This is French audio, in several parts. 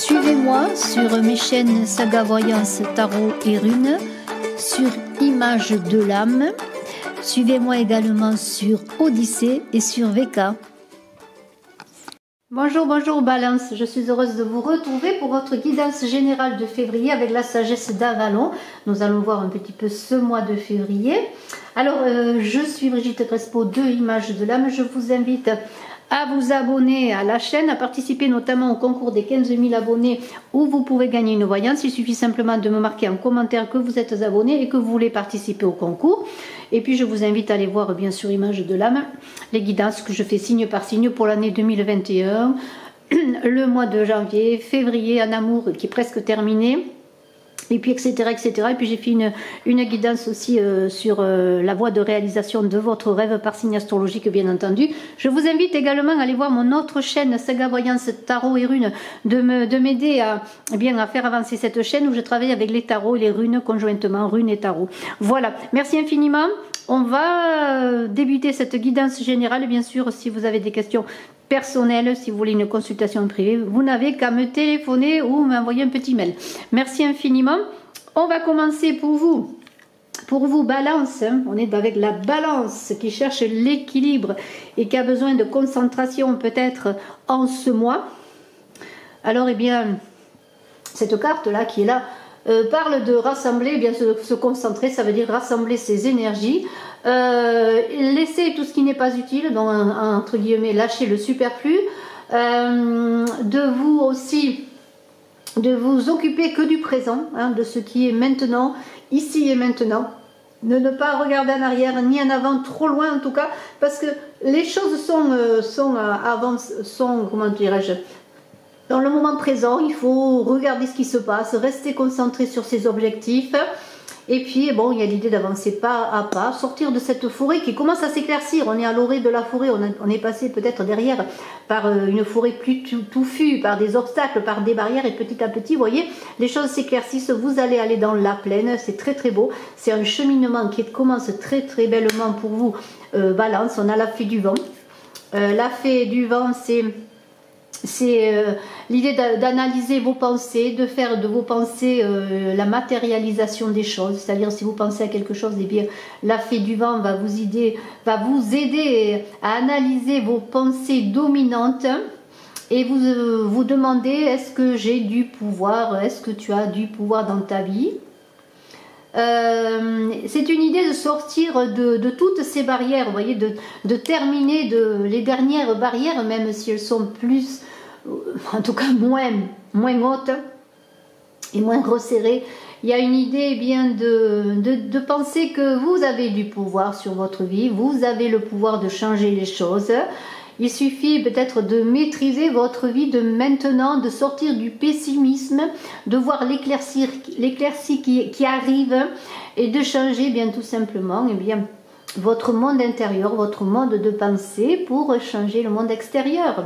Suivez-moi sur mes chaînes Saga Voyance, Tarot et Runes, sur Image de l'âme. Suivez-moi également sur Odyssée et sur VK. Bonjour, bonjour Balance, je suis heureuse de vous retrouver pour votre guidance générale de février avec la sagesse d'Avalon. Nous allons voir un petit peu ce mois de février. Alors, je suis Brigitte Crespo de Image de l'âme. Je vous invite à vous abonner à la chaîne, à participer notamment au concours des 15 000 abonnés où vous pouvez gagner une voyance. Il suffit simplement de me marquer en commentaire que vous êtes abonné et que vous voulez participer au concours. Et puis je vous invite à aller voir bien sûr Image de l'âme, les guidances que je fais signe par signe pour l'année 2021, le mois de janvier, février en amour qui est presque terminé. Et puis etc. Et puis j'ai fait une guidance aussi sur la voie de réalisation de votre rêve par signe astrologique bien entendu. Je vous invite également à aller voir mon autre chaîne Saga Voyance, Tarot et Runes, de m'aider à faire avancer cette chaîne où je travaille avec les tarots et les runes conjointement, runes et tarot. Voilà, merci infiniment. On va débuter cette guidance générale. Bien sûr, si vous avez des questions personnelles, si vous voulez une consultation privée, vous n'avez qu'à me téléphoner ou m'envoyer un petit mail. Merci infiniment. On va commencer pour vous. Pour vous, Balance, on est avec la Balance qui cherche l'équilibre et qui a besoin de concentration peut-être en ce mois. Alors, eh bien, cette carte-là qui est là, parle de rassembler, bien se concentrer, ça veut dire rassembler ses énergies, laisser tout ce qui n'est pas utile, donc entre guillemets lâcher le superflu, de vous occuper que du présent, hein, de ce qui est maintenant, ici et maintenant, de ne pas regarder en arrière ni en avant, trop loin en tout cas, parce que les choses sont comment dirais-je, dans le moment présent. Il faut regarder ce qui se passe, rester concentré sur ses objectifs. Et puis, bon, il y a l'idée d'avancer pas à pas, sortir de cette forêt qui commence à s'éclaircir. On est à l'orée de la forêt, on est passé peut-être derrière par une forêt plus touffue, par des obstacles, par des barrières. Et petit à petit, vous voyez, les choses s'éclaircissent. Vous allez aller dans la plaine, c'est très très beau. C'est un cheminement qui commence très très bellement pour vous. Balance, on a la fée du vent. La fée du vent, c'est l'idée d'analyser vos pensées, de faire de vos pensées la matérialisation des choses. C'est-à-dire, si vous pensez à quelque chose, eh bien, la fée du vent va vous aider à analyser vos pensées dominantes et vous demander: est-ce que j'ai du pouvoir? Est-ce que tu as du pouvoir dans ta vie? C'est une idée de sortir de toutes ces barrières, vous voyez, de terminer les dernières barrières, même si elles sont plus, en tout cas moins hautes et moins resserrées. Il y a une idée bien de penser que vous avez du pouvoir sur votre vie, vous avez le pouvoir de changer les choses. Il suffit peut-être de maîtriser votre vie de maintenant, de sortir du pessimisme, de voir l'éclaircie qui arrive et de changer bien tout simplement votre monde intérieur, votre mode de pensée pour changer le monde extérieur.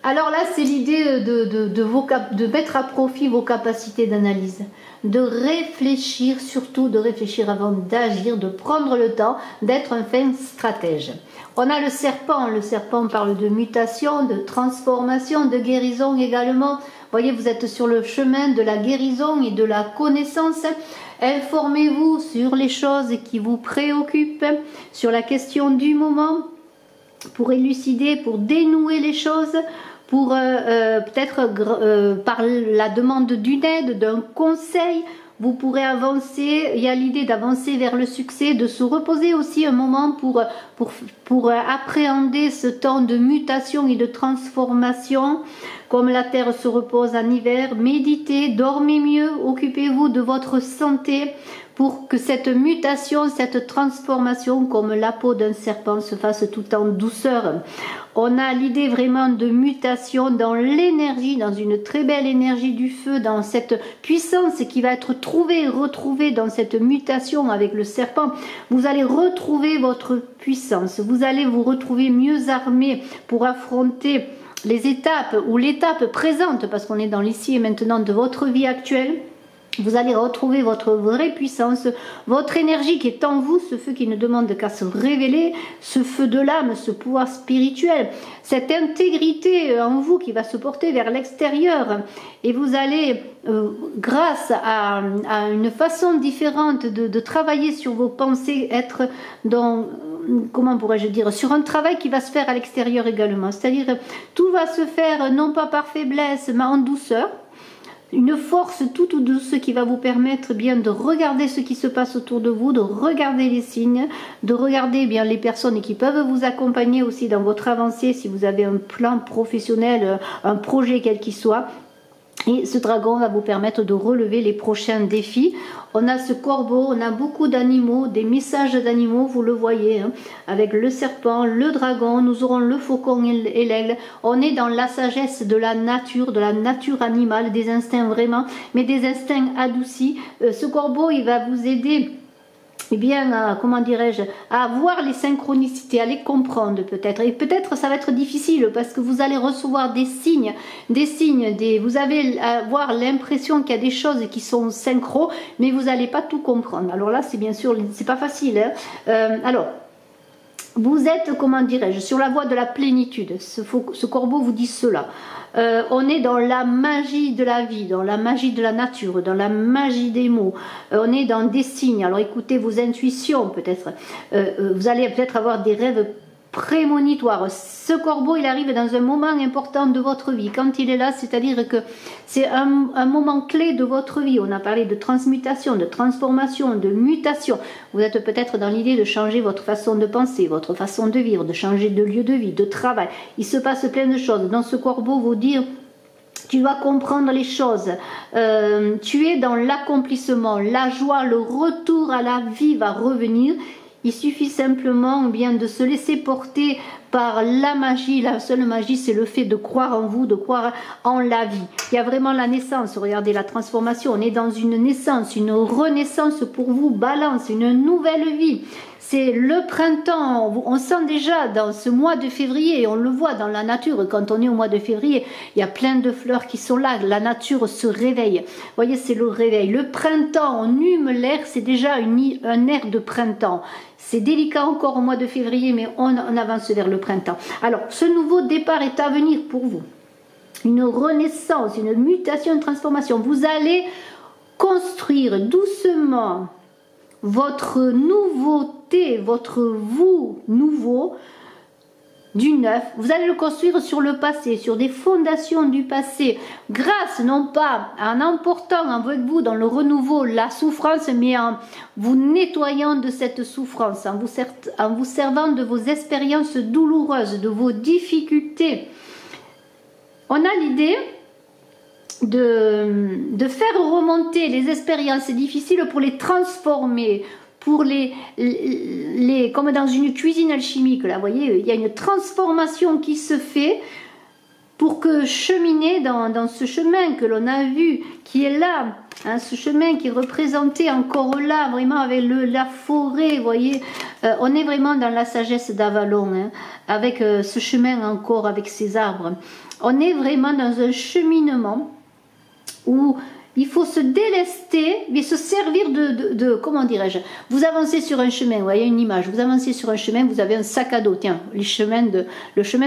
Alors là, c'est l'idée de mettre à profit vos capacités d'analyse, de réfléchir, surtout de réfléchir avant d'agir, de prendre le temps d'être un fin stratège. On a le serpent parle de mutation, de transformation, de guérison également. Vous voyez, vous êtes sur le chemin de la guérison et de la connaissance. Informez-vous sur les choses qui vous préoccupent, sur la question du moment, pour élucider, pour dénouer les choses, pour peut-être par la demande d'une aide, d'un conseil, vous pourrez avancer. Il y a l'idée d'avancer vers le succès, de se reposer aussi un moment pour appréhender ce temps de mutation et de transformation. Comme la terre se repose en hiver, méditez, dormez mieux, occupez-vous de votre santé pour que cette mutation, cette transformation, comme la peau d'un serpent, se fasse tout en douceur. On a l'idée vraiment de mutation dans l'énergie, dans une très belle énergie du feu, dans cette puissance qui va être retrouvée dans cette mutation avec le serpent. Vous allez retrouver votre puissance, vous allez vous retrouver mieux armé pour affronter les étapes ou l'étape présente, parce qu'on est dans l'ici et maintenant de votre vie actuelle. Vous allez retrouver votre vraie puissance, votre énergie qui est en vous, ce feu qui ne demande qu'à se révéler, ce feu de l'âme, ce pouvoir spirituel, cette intégrité en vous qui va se porter vers l'extérieur. Et vous allez, grâce à une façon différente de travailler sur vos pensées, être dans, comment pourrais-je dire, sur un travail qui va se faire à l'extérieur également. C'est-à-dire, tout va se faire non pas par faiblesse, mais en douceur. Une force toute douce qui va vous permettre bien de regarder ce qui se passe autour de vous, de regarder les signes, de regarder bien les personnes qui peuvent vous accompagner aussi dans votre avancée si vous avez un plan professionnel, un projet quel qu'il soit. Et ce dragon va vous permettre de relever les prochains défis. On a ce corbeau, on a beaucoup d'animaux, des messages d'animaux, vous le voyez, hein, avec le serpent, le dragon, nous aurons le faucon et l'aigle. On est dans la sagesse de la nature animale, des instincts vraiment, mais des instincts adoucis. Ce corbeau, il va vous aider, eh bien, comment dirais-je, à voir les synchronicités, à les comprendre peut-être. Et peut-être ça va être difficile parce que vous allez recevoir des signes, vous allez avoir l'impression qu'il y a des choses qui sont synchro, mais vous n'allez pas tout comprendre. Alors là, c'est bien sûr, c'est pas facile. Hein. Alors, vous êtes, comment dirais-je, sur la voie de la plénitude. Ce corbeau vous dit cela. On est dans la magie de la vie, dans la magie de la nature, dans la magie des mots. On est dans des signes. Alors écoutez vos intuitions peut-être. Vous allez peut-être avoir des rêves prémonitoire. Ce corbeau, il arrive dans un moment important de votre vie. Quand il est là, c'est-à-dire que c'est un moment clé de votre vie. On a parlé de transmutation, de transformation, de mutation. Vous êtes peut-être dans l'idée de changer votre façon de penser, votre façon de vivre, de changer de lieu de vie, de travail. Il se passe plein de choses. Dans ce corbeau, vous dire... Tu dois comprendre les choses. Tu es dans l'accomplissement, la joie, le retour à la vie va revenir. Il suffit simplement bien de se laisser porter par la magie. La seule magie, c'est le fait de croire en vous, de croire en la vie. Il y a vraiment la naissance. Regardez la transformation. On est dans une naissance, une renaissance pour vous. Balance, une nouvelle vie. C'est le printemps, on sent déjà dans ce mois de février, on le voit dans la nature, quand on est au mois de février, il y a plein de fleurs qui sont là, la nature se réveille. Vous voyez, c'est le réveil. Le printemps, on hume l'air, c'est déjà un air de printemps. C'est délicat encore au mois de février, mais on avance vers le printemps. Alors, ce nouveau départ est à venir pour vous. Une renaissance, une mutation, une transformation. Vous allez construire doucement votre nouveauté, votre vous nouveau, du neuf. Vous allez le construire sur le passé, sur des fondations du passé, grâce non pas en emportant avec vous dans le renouveau la souffrance, mais en vous nettoyant de cette souffrance, en vous servant de vos expériences douloureuses, de vos difficultés. On a l'idée de faire remonter les expériences difficiles pour les transformer, pour comme dans une cuisine alchimique, là, vous voyez, il y a une transformation qui se fait pour que cheminer dans ce chemin que l'on a vu, qui est là, hein, ce chemin qui est représenté encore là, vraiment avec la forêt, vous voyez, on est vraiment dans la sagesse d'Avalon, hein, avec ce chemin encore, avec ces arbres. On est vraiment dans un cheminement où il faut se délester, mais se servir comment dirais-je, vous avancez sur un chemin, vous voyez une image, vous avancez sur un chemin, vous avez un sac à dos, tiens, le chemin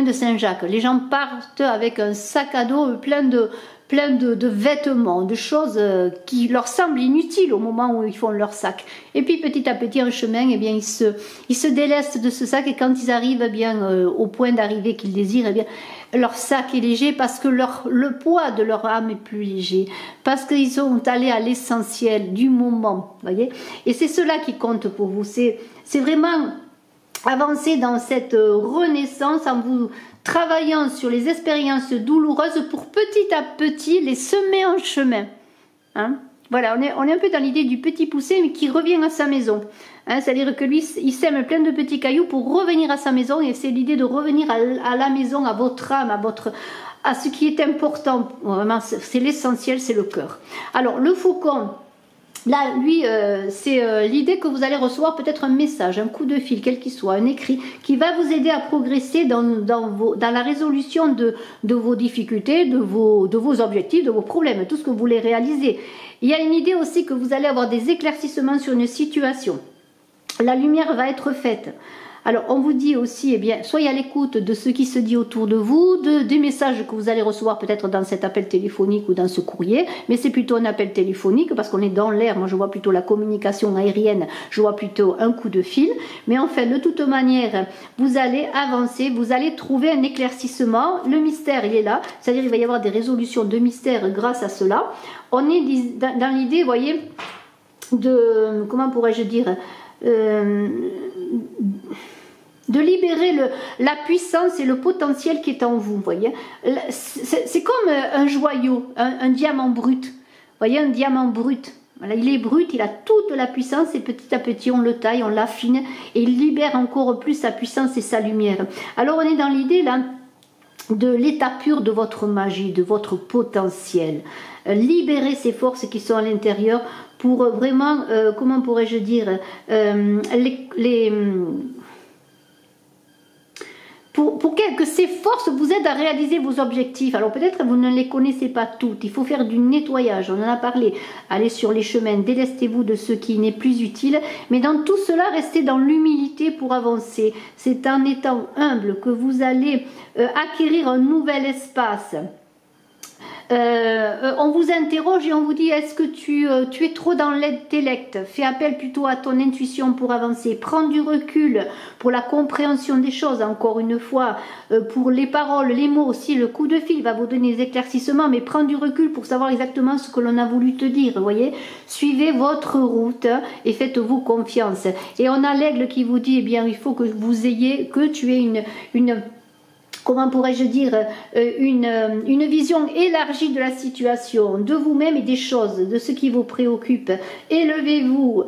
de Saint-Jacques, les gens partent avec un sac à dos plein de vêtements, de choses qui leur semblent inutiles au moment où ils font leur sac. Et puis petit à petit, en chemin, eh bien, ils se délestent de ce sac, et quand ils arrivent eh bien, au point d'arrivée qu'ils désirent, eh bien, leur sac est léger parce que le poids de leur âme est plus léger, parce qu'ils sont allés à l'essentiel du moment, voyez. Et c'est cela qui compte pour vous, c'est vraiment avancer dans cette renaissance en vous travaillant sur les expériences douloureuses pour petit à petit les semer en chemin. Hein? Voilà, on est un peu dans l'idée du petit poussé mais qui revient à sa maison. Hein, c'est-à-dire que lui, il sème plein de petits cailloux pour revenir à sa maison, et c'est l'idée de revenir à la maison, à votre âme, à ce qui est important. Vraiment, c'est l'essentiel, c'est le cœur. Alors, le faucon, Là, lui, c'est l'idée que vous allez recevoir peut-être un message, un coup de fil, quel qu'il soit, un écrit, qui va vous aider à progresser dans la résolution de vos difficultés, de vos objectifs, de vos problèmes, tout ce que vous voulez réaliser. Il y a une idée aussi que vous allez avoir des éclaircissements sur une situation. La lumière va être faite. Alors, on vous dit aussi, eh bien, soyez à l'écoute de ce qui se dit autour de vous, des messages que vous allez recevoir peut-être dans cet appel téléphonique ou dans ce courrier, mais c'est plutôt un appel téléphonique parce qu'on est dans l'air. Moi, je vois plutôt la communication aérienne, je vois plutôt un coup de fil. Mais enfin, de toute manière, vous allez avancer, vous allez trouver un éclaircissement. Le mystère, il est là, c'est-à-dire il va y avoir des résolutions de mystère grâce à cela. On est dans l'idée, vous voyez, de, comment pourrais-je dire, de libérer la puissance et le potentiel qui est en vous, voyez. C'est comme un joyau, un diamant brut. Voyez, un diamant brut. Voilà, il est brut, il a toute la puissance et petit à petit on le taille, on l'affine et il libère encore plus sa puissance et sa lumière. Alors on est dans l'idée là de l'état pur de votre magie, de votre potentiel. Libérer ces forces qui sont à l'intérieur pour vraiment, comment pourrais-je dire, pour que ces forces vous aident à réaliser vos objectifs. Alors peut-être vous ne les connaissez pas toutes, il faut faire du nettoyage, on en a parlé, allez sur les chemins, délestez-vous de ce qui n'est plus utile, mais dans tout cela, restez dans l'humilité pour avancer. C'est en étant humble que vous allez acquérir un nouvel espace. On vous interroge et on vous dit est-ce que tu es trop dans l'intellect, fais appel plutôt à ton intuition pour avancer, prends du recul pour la compréhension des choses, encore une fois, pour les paroles, les mots aussi, le coup de fil va vous donner des éclaircissements, mais prends du recul pour savoir exactement ce que l'on a voulu te dire, vous voyez, suivez votre route et faites-vous confiance. Et on a l'aigle qui vous dit, eh bien il faut que vous ayez, que tu aies une comment pourrais-je dire, une vision élargie de la situation, de vous-même et des choses, de ce qui vous préoccupe. Élevez-vous,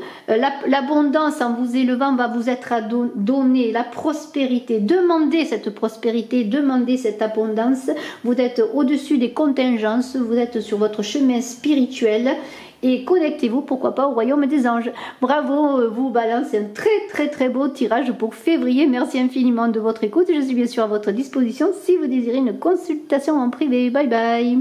l'abondance en vous élevant va vous être donnée, la prospérité. Demandez cette prospérité, demandez cette abondance. Vous êtes au-dessus des contingences, vous êtes sur votre chemin spirituel. Et connectez-vous, pourquoi pas, au royaume des anges. Bravo, vous Balance, c'est un très beau tirage pour février. Merci infiniment de votre écoute. Je suis bien sûr à votre disposition si vous désirez une consultation en privé. Bye bye.